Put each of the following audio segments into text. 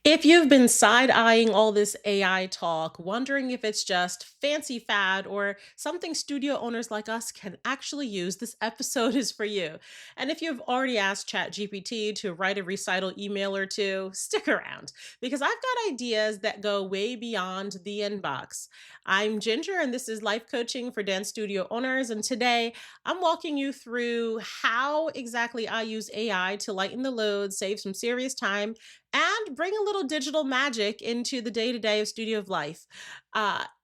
If you've been side eyeing all this AI talk, wondering if it's just fancy fad or something studio owners like us can actually use, this episode is for you. And if you've already asked ChatGPT to write a recital email or two, stick around because I've got ideas that go way beyond the inbox. I'm Ginger, and this is Life Coaching for Dance Studio Owners. And today I'm walking you through how exactly I use AI to lighten the load, save some serious time and bring a little digital magic into the day to day of studio of life.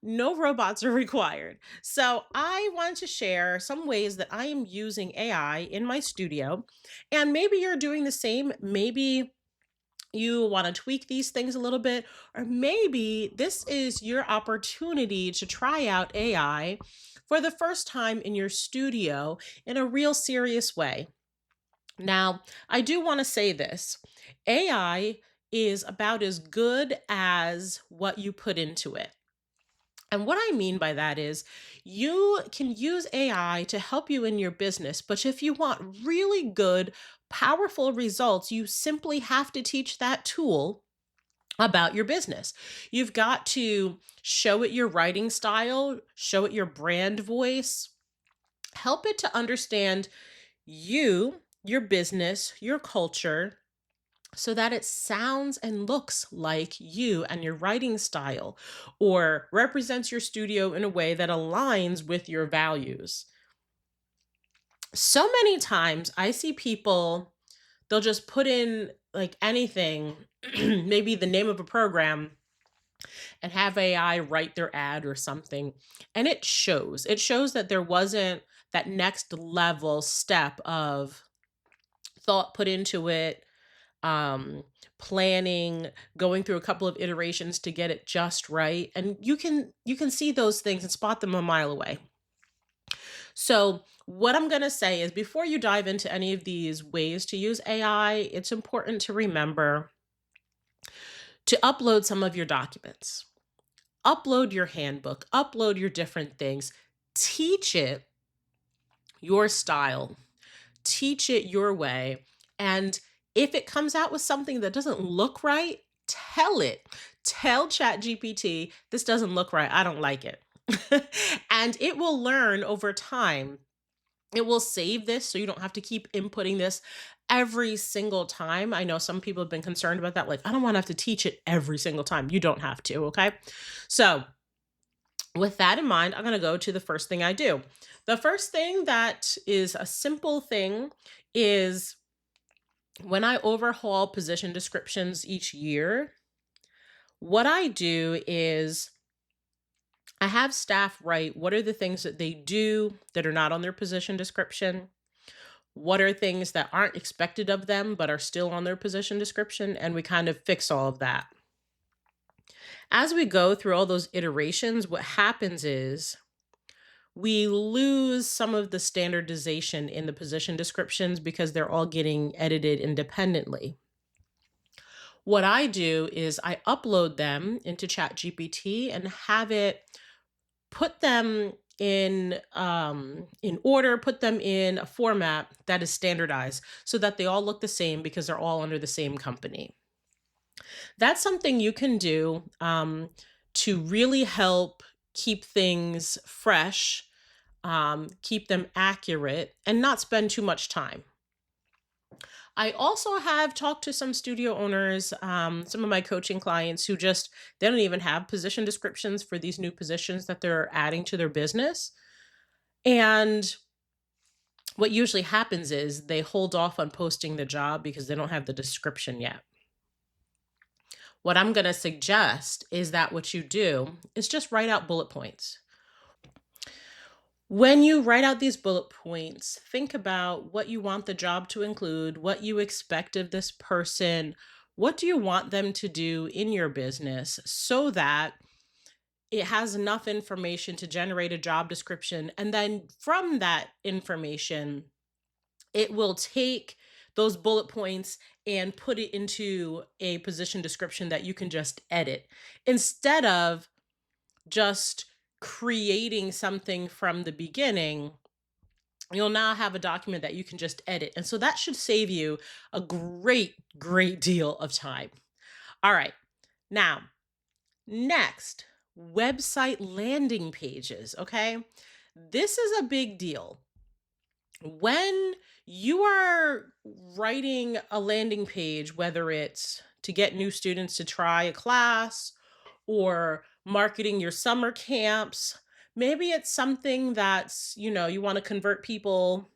No robots are required. So, I want to share some ways that I am using AI in my studio. And maybe you're doing the same. Maybe you want to tweak these things a little bit, or maybe this is your opportunity to try out AI for the first time in your studio in a real serious way. Now, I do want to say this: AI is about as good as what you put into it. And what I mean by that is you can use AI to help you in your business, but if you want really good, powerful results, you simply have to teach that tool about your business. You've got to show it your writing style, show it your brand voice, help it to understand you, your business, your culture, so that it sounds and looks like you and your writing style, or represents your studio in a way that aligns with your values. So many times I see people, they'll just put in like anything, maybe the name of a program, and have AI write their ad or something. And it shows. It shows that there wasn't that next level step of thought put into it, um planning, going through a couple of iterations to get it just right, and you can see those things and spot them a mile away. So what I'm going to say is, before you dive into any of these ways to use AI, it's important to remember to upload some of your documents, upload your handbook, upload your different things, teach it your style, teach it your way. And if it comes out with something that doesn't look right, tell it. Tell ChatGPT, this doesn't look right. I don't like it. And it will learn over time. It will save this so you don't have to keep inputting this every single time. I know some people have been concerned about that. Like, I don't want to have to teach it every single time. You don't have to. Okay. So, with that in mind, I'm going to go to the first thing I do. The first thing that is a simple thing is, when I overhaul position descriptions each year, what I do is I have staff write what are the things that they do that are not on their position description, what are things that aren't expected of them but are still on their position description, and we kind of fix all of that. As we go through all those iterations, what happens is we lose some of the standardization in the position descriptions because they're all getting edited independently. What I do is I upload them into ChatGPT and have it put them in order, put them in a format that is standardized so that they all look the same because they're all under the same company. That's something you can do to really help keep things fresh, keep them accurate, and not spend too much time. I also have talked to some studio owners, some of my coaching clients who just, they don't even have position descriptions for these new positions that they're adding to their business. And what usually happens is they hold off on posting the job because they don't have the description yet. What I'm going to suggest is that what you do is just write out bullet points. When you write out these bullet points, think about what you want the job to include, what you expect of this person, what do you want them to do in your business, so that it has enough information to generate a job description. And then from that information, it will take those bullet points and put it into a position description that you can just edit, instead of just creating something from the beginning. You'll now have a document that you can just edit. And so that should save you a great deal of time. All right. Now, next, website landing pages. Okay. This is a big deal. When you are writing a landing page, whether it's to get new students to try a class or marketing your summer camps, maybe it's something that's, you want to convert people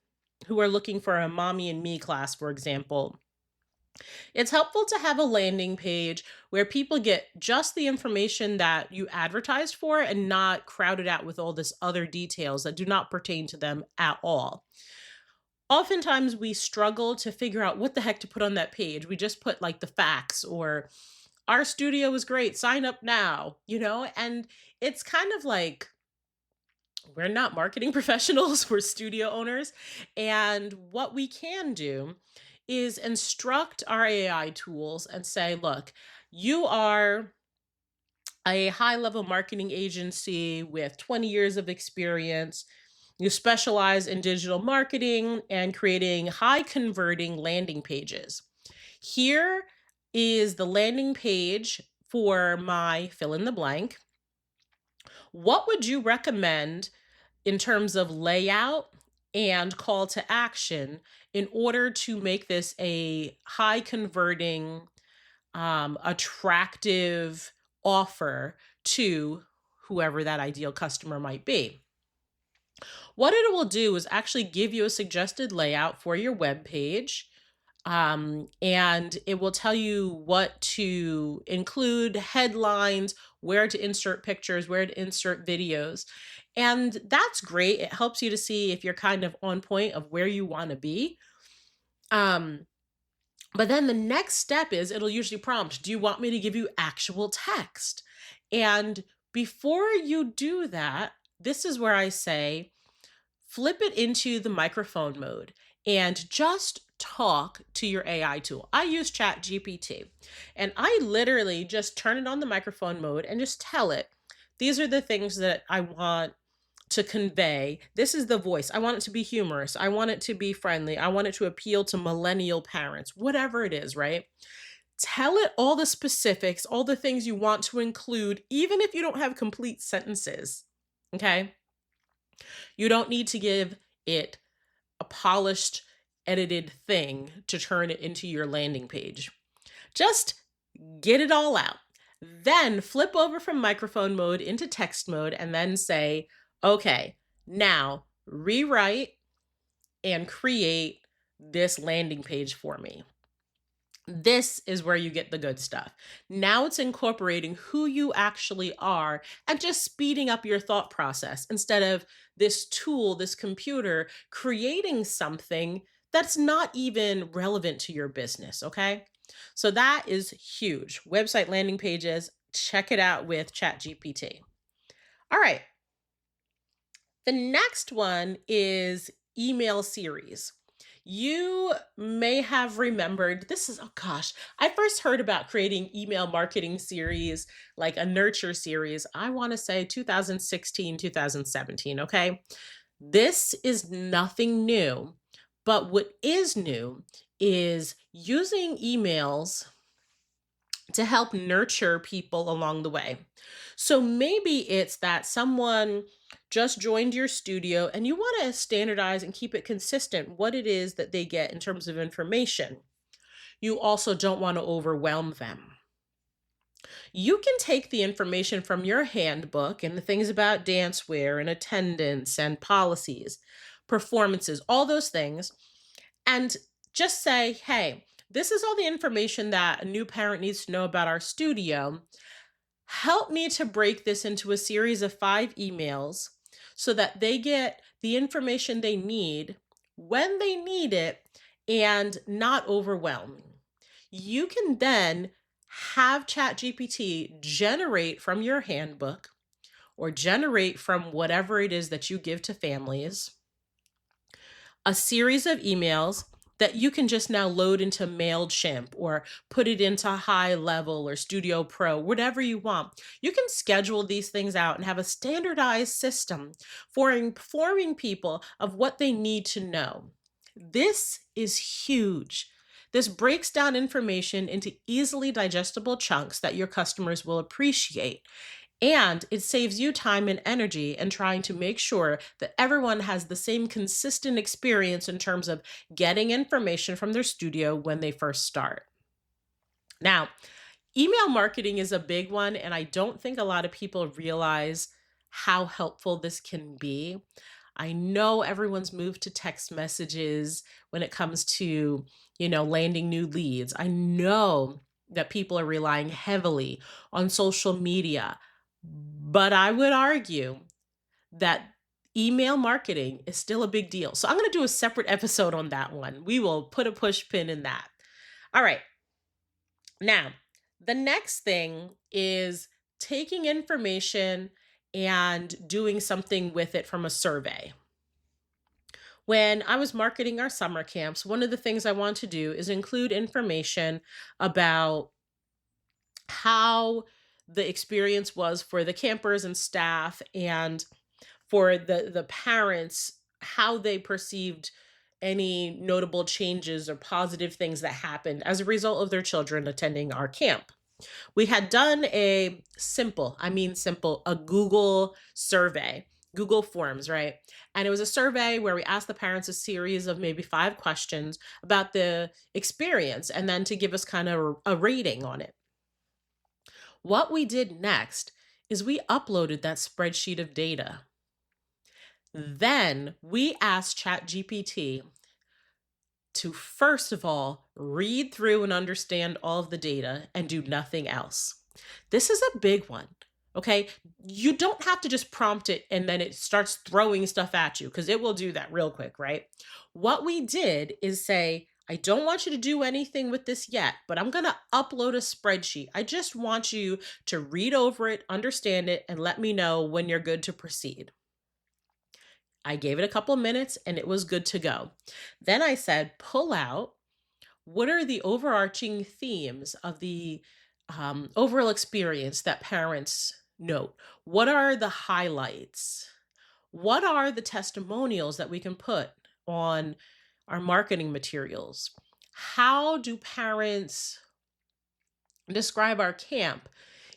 who are looking for a mommy and me class, for example. It's helpful to have a landing page where people get just the information that you advertised for and not crowded out with all this other details that do not pertain to them at all. Oftentimes we struggle to figure out what the heck to put on that page. We just put like the facts or our studio is great, sign up now, and it's kind of like we're not marketing professionals, we're studio owners. And what we can do is instruct our AI tools and say, look, you are a high level marketing agency with 20 years of experience. You specialize in digital marketing and creating high converting landing pages. Here is the landing page for my fill in the blank. What would you recommend in terms of layout and call to action in order to make this a high converting, attractive offer to whoever that ideal customer might be? What it will do is actually give you a suggested layout for your web page. And it will tell you what to include, headlines, where to insert pictures, where to insert videos. And that's great. It helps you to see if you're kind of on point of where you want to be. Um, but then the next step is it'll usually prompt, do you want me to give you actual text? And before you do that, this is where I say, flip it into the microphone mode and just talk to your AI tool. I use ChatGPT and I literally just turn it on the microphone mode and just tell it, these are the things that I want to convey. This is the voice. I want it to be humorous. I want it to be friendly. I want it to appeal to millennial parents, whatever it is, right? Tell it all the specifics, all the things you want to include, even if you don't have complete sentences. Okay. You don't need to give it a polished, edited thing to turn it into your landing page. Just get it all out. Then flip over from microphone mode into text mode and then say, okay, now rewrite and create this landing page for me. This is where you get the good stuff. Now it's incorporating who you actually are and just speeding up your thought process instead of this tool, this computer creating something that's not even relevant to your business. Okay. So that is huge. Website landing pages, check it out with ChatGPT. All right. The next one is email series. You may have remembered this is, oh gosh, I first heard about creating email marketing series, like a nurture series, I want to say 2016, 2017. Okay. This is nothing new, but what is new is using emails to help nurture people along the way. So maybe it's that someone just joined your studio and you want to standardize and keep it consistent what it is that they get in terms of information. You also don't want to overwhelm them. You can take the information from your handbook and the things about dancewear and attendance and policies, performances, all those things, and just say, hey, this is all the information that a new parent needs to know about our studio. Help me to break this into a series of 5 emails so that they get the information they need when they need it and not overwhelming. You can then have ChatGPT generate from your handbook or generate from whatever it is that you give to families a series of emails that you can just now load into MailChimp or put it into High Level or Studio Pro, whatever you want. You can schedule these things out and have a standardized system for informing people of what they need to know. This is huge. This breaks down information into easily digestible chunks that your customers will appreciate. And it saves you time and energy in trying to make sure that everyone has the same consistent experience in terms of getting information from their studio when they first start. Now, email marketing is a big one, and I don't think a lot of people realize how helpful this can be. I know everyone's moved to text messages when it comes to, landing new leads. I know that people are relying heavily on social media, but I would argue that email marketing is still a big deal. So I'm going to do a separate episode on that one. We will put a push pin in that. All right. Now, the next thing is taking information and doing something with it from a survey. When I was marketing our summer camps, one of the things I want to do is include information about how the experience was for the campers and staff, and for the parents, how they perceived any notable changes or positive things that happened as a result of their children attending our camp. We had done a simple, I mean simple, a Google survey, Google Forms, right? And it was a survey where we asked the parents a series of maybe 5 questions about the experience, and then to give us kind of a rating on it. What we did next is we uploaded that spreadsheet of data. Then we asked ChatGPT to, first of all, read through and understand all of the data and do nothing else. This is a big one. Okay. You don't have to just prompt it and then it starts throwing stuff at you, because it will do that real quick, right? What we did is say, I don't want you to do anything with this yet, but I'm going to upload a spreadsheet. I just want you to read over it, understand it, and let me know when you're good to proceed. I gave it a couple of minutes and it was good to go. Then I said, pull out, what are the overarching themes of the overall experience that parents note? What are the highlights? What are the testimonials that we can put on our marketing materials? How do parents describe our camp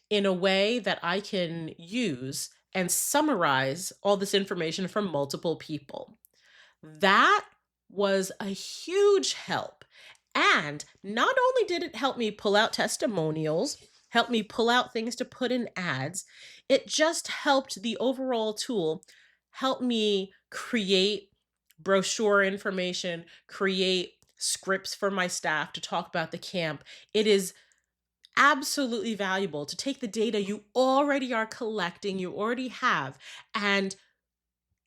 in a way that I can use and summarize all this information from multiple people? That was a huge help. And not only did it help me pull out testimonials, help me pull out things to put in ads, it just helped the overall tool help me create brochure information, create scripts for my staff to talk about the camp. It is absolutely valuable to take the data you already are collecting, you already have, and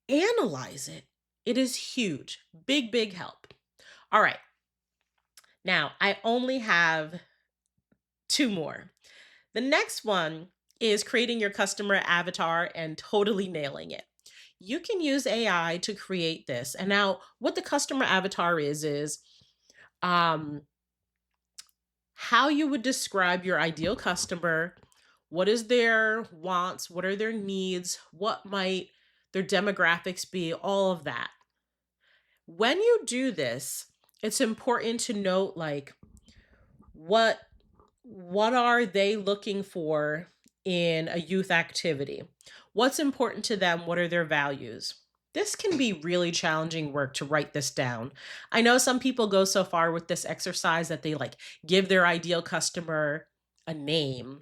analyze it. It is huge. Big, big help. All right. Now, I only have 2 more. The next one is creating your customer avatar and totally nailing it. You can use AI to create this. And now, what the customer avatar is um, how you would describe your ideal customer. What is their wants? What are their needs? What might their demographics be? All of that. When you do this, it's important to note, like, what what are they looking for in a youth activity? What's important to them? What are their values? This can be really challenging work to write this down. I know some people go so far with this exercise that they like give their ideal customer a name.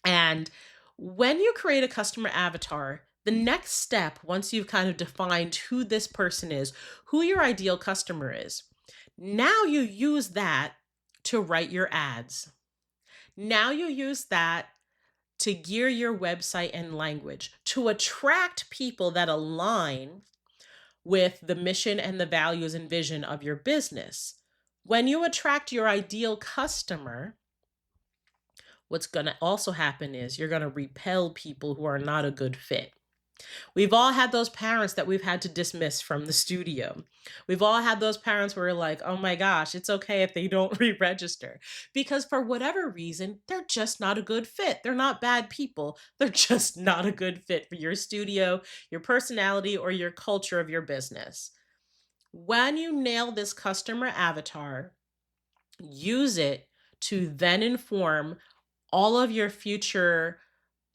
And when you create a customer avatar, the next step, once you've kind of defined who this person is, who your ideal customer is, now you use that to write your ads. Now you use that to gear your website and language to attract people that align with the mission and the values and vision of your business. When you attract your ideal customer, what's going to also happen is you're going to repel people who are not a good fit. We've all had those parents that we've had to dismiss from the studio. We've all had those parents where we're like, oh my gosh, it's okay if they don't re-register. Because for whatever reason, they're just not a good fit. They're not bad people. They're just not a good fit for your studio, your personality, or your culture of your business. When you nail this customer avatar, Use it to then inform all of your future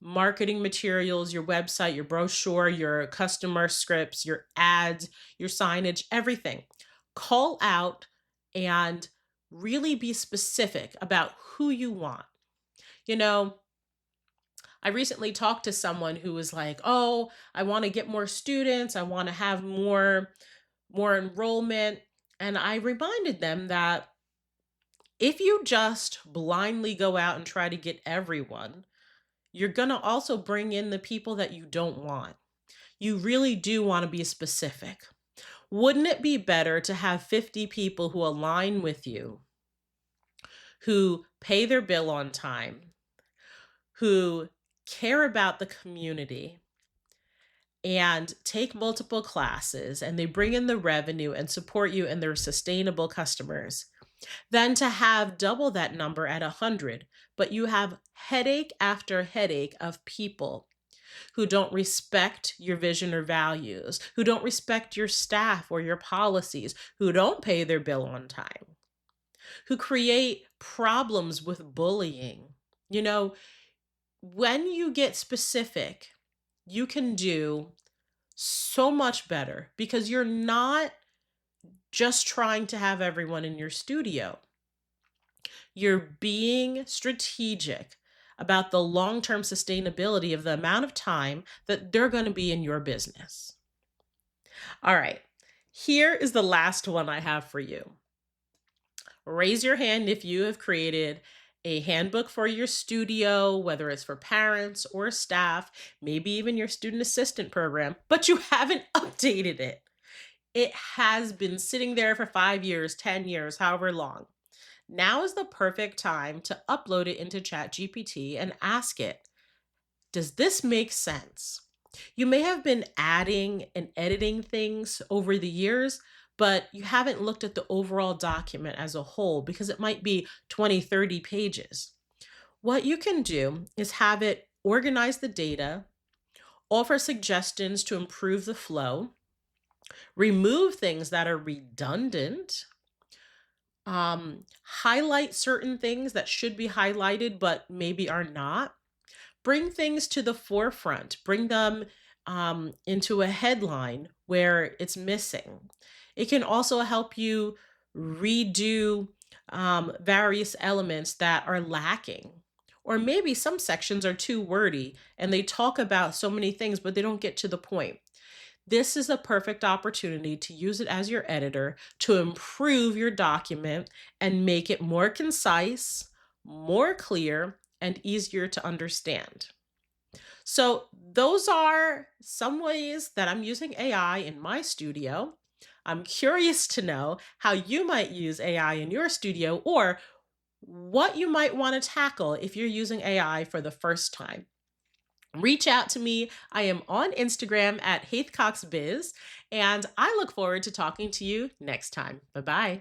marketing materials, your website, your brochure, your customer scripts, your ads, your signage, everything. Call out and really be specific about who you want. You know, I recently talked to someone who was like, "Oh, I want to get more students. I want to have more enrollment." And I reminded them that if you just blindly go out and try to get everyone, you're going to also bring in the people that you don't want. You really do want to be specific. Wouldn't it be better to have 50 people who align with you, who pay their bill on time, who care about the community and take multiple classes and they bring in the revenue and support you and they're sustainable customers, than to have double that number at 100, but you have headache after headache of people who don't respect your vision or values, who don't respect your staff or your policies, who don't pay their bill on time, who create problems with bullying. You know, when you get specific, you can do so much better because you're not just trying to have everyone in your studio. You're being strategic about the long term sustainability of the amount of time that they're going to be in your business. All right, here is the last one I have for you. Raise your hand if you have created a handbook for your studio, whether it's for parents or staff, maybe even your student assistant program, but you haven't updated it. It has been sitting there for 5 years, 10 years, however long. Now is the perfect time to upload it into ChatGPT and ask it, does this make sense? You may have been adding and editing things over the years, but you haven't looked at the overall document as a whole because it might be 20, 30 pages. What you can do is have it organize the data, offer suggestions to improve the flow, remove things that are redundant, highlight certain things that should be highlighted but maybe are not, bring things to the forefront, bring them into a headline where it's missing. It can also help you redo various elements that are lacking. Or maybe some sections are too wordy and they talk about so many things, but they don't get to the point. This is a perfect opportunity to use it as your editor to improve your document and make it more concise, more clear, and easier to understand. So, those are some ways that I'm using AI in my studio. I'm curious to know how you might use AI in your studio or what you might want to tackle if you're using AI for the first time. Reach out to me. I am on Instagram at HaithcoxBiz, and I look forward to talking to you next time. Bye bye.